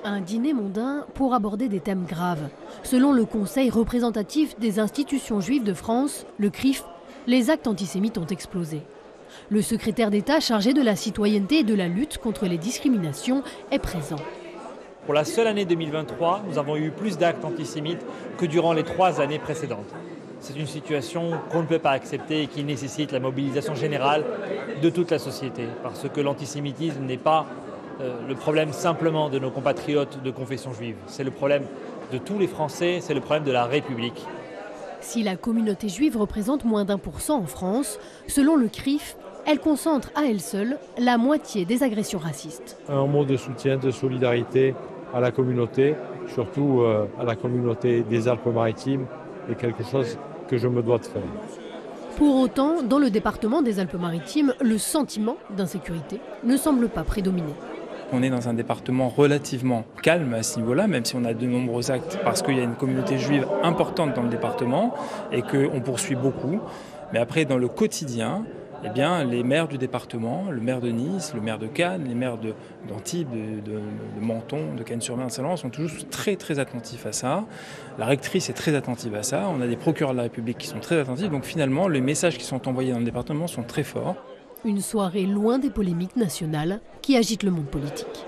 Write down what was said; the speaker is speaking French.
Un dîner mondain pour aborder des thèmes graves. Selon le Conseil représentatif des institutions juives de France, le CRIF, les actes antisémites ont explosé. Le secrétaire d'État chargé de la citoyenneté et de la lutte contre les discriminations est présent. Pour la seule année 2023, nous avons eu plus d'actes antisémites que durant les 3 années précédentes. C'est une situation qu'on ne peut pas accepter et qui nécessite la mobilisation générale de toute la société. Parce que l'antisémitisme n'est pas le problème simplement de nos compatriotes de confession juive. C'est le problème de tous les Français, c'est le problème de la République. Si la communauté juive représente moins d'1% en France, selon le CRIF, elle concentre à elle seule la moitié des agressions racistes. Un mot de soutien, de solidarité à la communauté, surtout à la communauté des Alpes-Maritimes, est quelque chose que je me dois de faire. Pour autant, dans le département des Alpes-Maritimes, le sentiment d'insécurité ne semble pas prédominer. On est dans un département relativement calme à ce niveau-là, même si on a de nombreux actes, parce qu'il y a une communauté juive importante dans le département et qu'on poursuit beaucoup. Mais après, dans le quotidien, eh bien, les maires du département, le maire de Nice, le maire de Cannes, les maires d'Antibes, de Menton, de Cannes-sur-Mer, de Saint-Laurent sont toujours très très attentifs à ça. La rectrice est très attentive à ça. On a des procureurs de la République qui sont très attentifs. Donc finalement, les messages qui sont envoyés dans le département sont très forts. Une soirée loin des polémiques nationales qui agitent le monde politique.